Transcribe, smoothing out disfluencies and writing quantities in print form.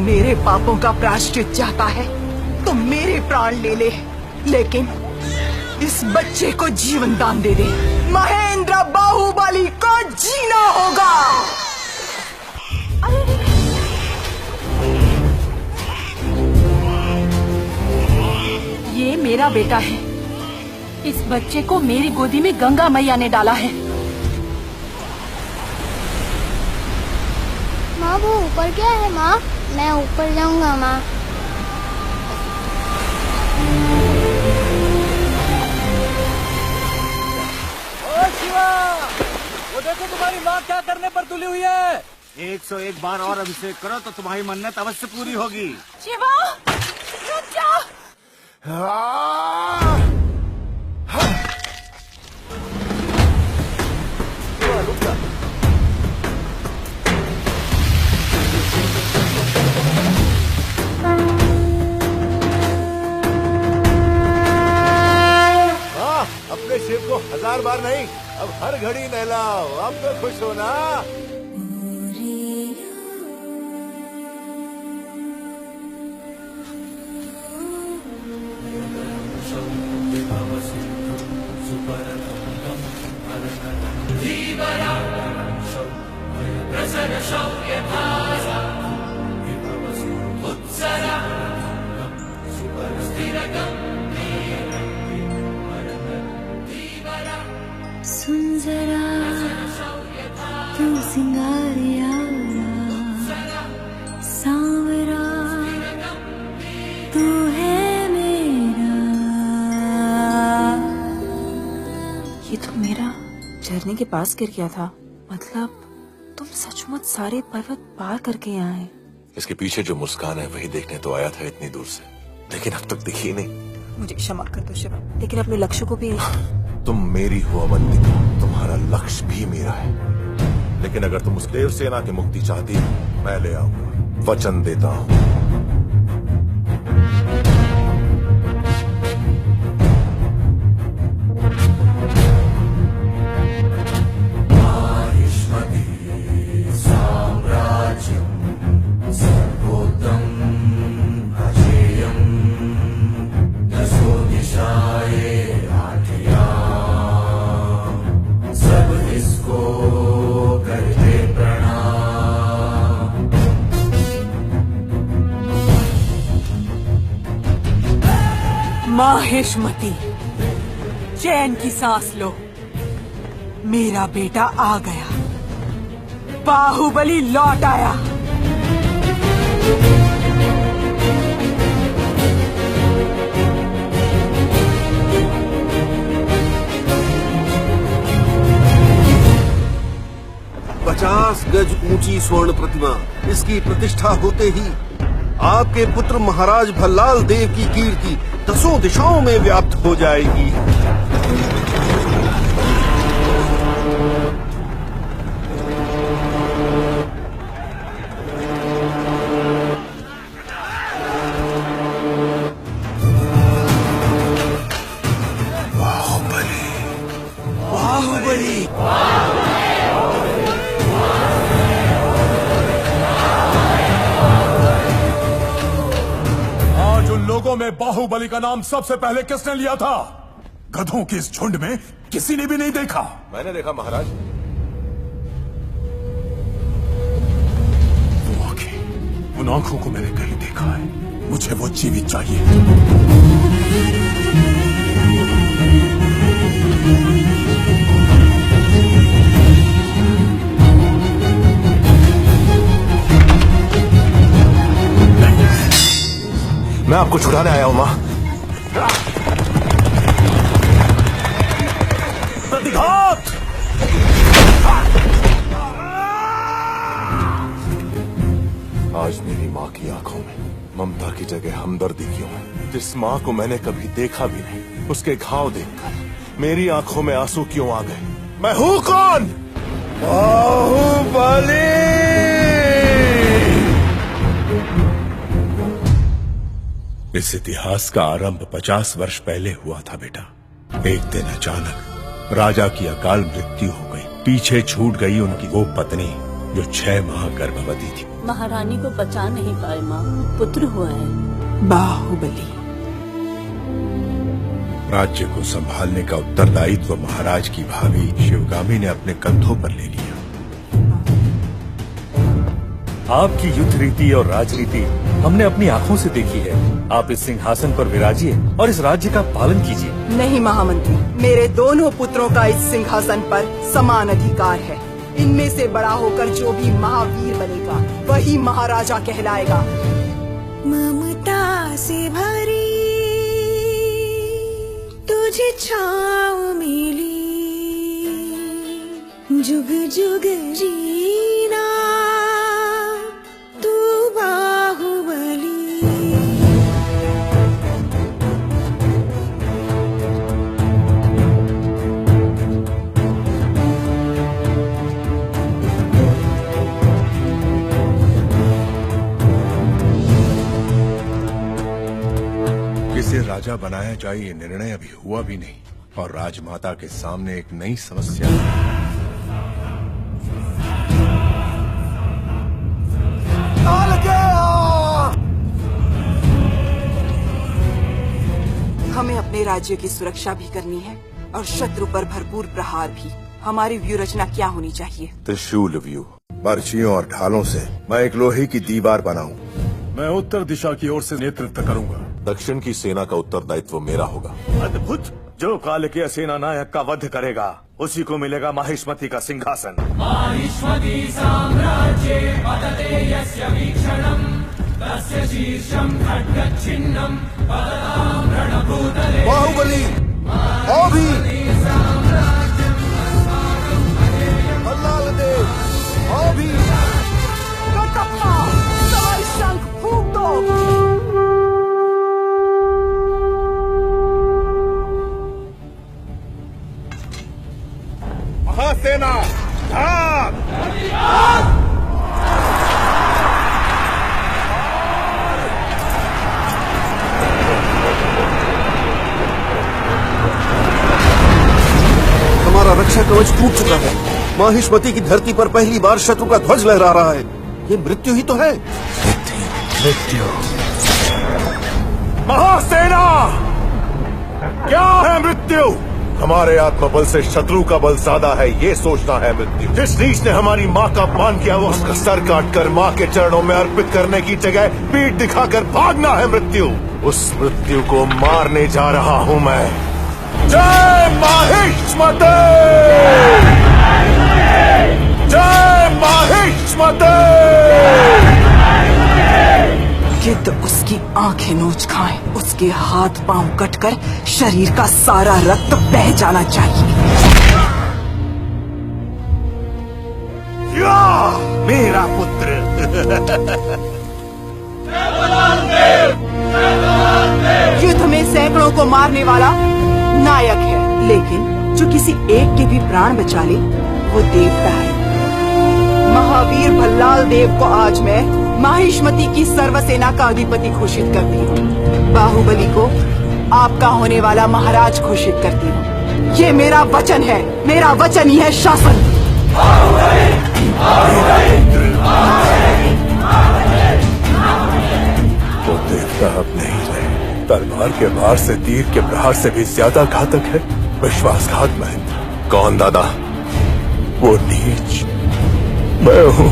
मेरे पापों का प्रायश्चित चाहता है तो मेरे प्राण ले ले, लेकिन इस बच्चे को जीवन दान दे दे। महेंद्र बाहुबली को जीना होगा। ये मेरा बेटा है। इस बच्चे को मेरी गोदी में गंगा मैया ने डाला है। माँ वो ऊपर क्या है माँ? मैं ऊपर जाऊंगा माँ। ओ शिवा, वो देखो तुम्हारी माँ क्या करने पर तुली हुई है। 101 बार और अभिषेक करो तो तुम्हारी मन्नत अवश्य पूरी होगी। शिवा, रुक जा। अपने शिव को 1000 बार नहीं, अब हर घड़ी नहलाओ। अब तो खुश हो ना? सुन जरा तू सिंगारिया सांवरा तू है मेरा। ये तो मेरा झरने के पास गिर गया था। मतलब तुम सचमुच सारे पर्वत पार करके यहाँ आए। इसके पीछे जो मुस्कान है वही देखने तो आया था इतनी दूर से, लेकिन अब तक दिखी नहीं। मुझे क्षमा कर दो शिवा, लेकिन अपने लक्ष्य को भी। तुम मेरी हो अवंतिका, तुम्हारा लक्ष्य भी मेरा है। लेकिन अगर तुम उस देव सेना की मुक्ति चाहती हो, मैं ले आऊंगा, वचन देता हूँ। माहेशमती, चैन की सांस लो। मेरा बेटा आ गया, बाहुबली लौट आया। पचास गज ऊंची स्वर्ण प्रतिमा, इसकी प्रतिष्ठा होते ही आपके पुत्र महाराज भल्लाल देव की कीर्ति 10 दिशाओं में व्याप्त हो जाएगी। बाहुबली, बाहुबली, लोगों में बाहुबली का नाम सबसे पहले किसने लिया था? गधों के इस झुंड में किसी ने भी नहीं देखा। मैंने देखा महाराज। वो आंखें, उन आंखों को मैंने कहीं देखा है। मुझे वो जीवित चाहिए। मैं आपको छुड़ाने आया हूं मां। प्रतिघात! आज मेरी मां की आंखों में ममता की जगह हमदर्दी क्यों है? जिस मां को मैंने कभी देखा भी नहीं, उसके घाव देखकर मेरी आंखों में आंसू क्यों आ गए? मैं हूं कौन? बाहुबली। इस इतिहास का आरंभ 50 वर्ष पहले हुआ था बेटा। एक दिन अचानक राजा की अकाल मृत्यु हो गई। पीछे छूट गई उनकी वो पत्नी जो 6 माह गर्भवती थी। महारानी को बचा नहीं पाए माँ, पुत्र हुआ है। बाहुबली। राज्य को संभालने का उत्तरदायित्व महाराज की भाभी शिवगामी ने अपने कंधों पर ले लिया। आपकी युद्ध रीति और राजनीति हमने अपनी आंखों से देखी है। आप इस सिंहासन पर विराजिए और इस राज्य का पालन कीजिए। नहीं महामंत्री, मेरे दोनों पुत्रों का इस सिंहासन पर समान अधिकार है। इनमें से बड़ा होकर जो भी महावीर बनेगा वही महाराजा कहलाएगा। ममता से भरी तुझे छाँव मिली, जुग जुग जीना तू बाहुबली। किसे राजा बनाया जाए ये निर्णय अभी हुआ भी नहीं और राजमाता के सामने एक नई समस्या है। हमें अपने राज्य की सुरक्षा भी करनी है और शत्रु पर भरपूर प्रहार भी। हमारी व्यूह क्या होनी चाहिए? त्रिशूल व्यू। बर्छियों और ढालों से मैं एक लोहे की दीवार बनाऊं। मैं उत्तर दिशा की ओर से नेतृत्व करूंगा। दक्षिण की सेना का उत्तरदायित्व मेरा होगा। अद्भुत। जो कालकेय सेना नायक का वध करेगा उसी को मिलेगा माहिष्मति का सिंहासन। माहिष्मति साम्राज्ये पतते यस्य वीक्षणम् तस्य शीर्षं खड्गच्छिन्नं पततां रणभूतले। बाहुबली अभी भल्लाल देव अभी कटप्पा, सवारी शंख फूंक दो। महासेना भाग! हमारा रक्षा कवच टूट चुका है। माहिष्मति की धरती पर पहली बार शत्रु का ध्वज लहरा रहा है। ये मृत्यु ही तो है। मृत्यु। महासेना, क्या है मृत्यु? हमारे आत्मबल से शत्रु का बल ज्यादा है, ये सोचना है मृत्यु। जिस नीच ने हमारी माँ का अपमान किया वो उसका सर काटकर माँ के चरणों में अर्पित करने की जगह पीठ दिखाकर भागना है मृत्यु। उस मृत्यु को मारने जा रहा हूँ मैं। जय माहिष्मते! जय माहिष्मते! गिद्ध उसकी आंखें नोच खाए, उसके हाथ पांव कटकर शरीर का सारा रक्त बह जाना चाहिए। या मेरा पुत्र। युद्ध में सैकड़ों को मारने वाला नायक है, लेकिन जो किसी एक के भी प्राण बचा ले वो देवता है। महावीर भल्लाल देव को आज मैं माहिष्मति की सर्वसेना का अधिपति घोषित करती हूँ। बाहुबली को आपका होने वाला महाराज घोषित करती हूँ। ये मेरा वचन है, मेरा वचन ही है शासन। वो देवता अब नहीं रहे। तलवार के वार से तीर के प्रहार से भी ज्यादा घातक है विश्वासघात महेंद्र। कौन दादा? वो नीच मैं हूँ।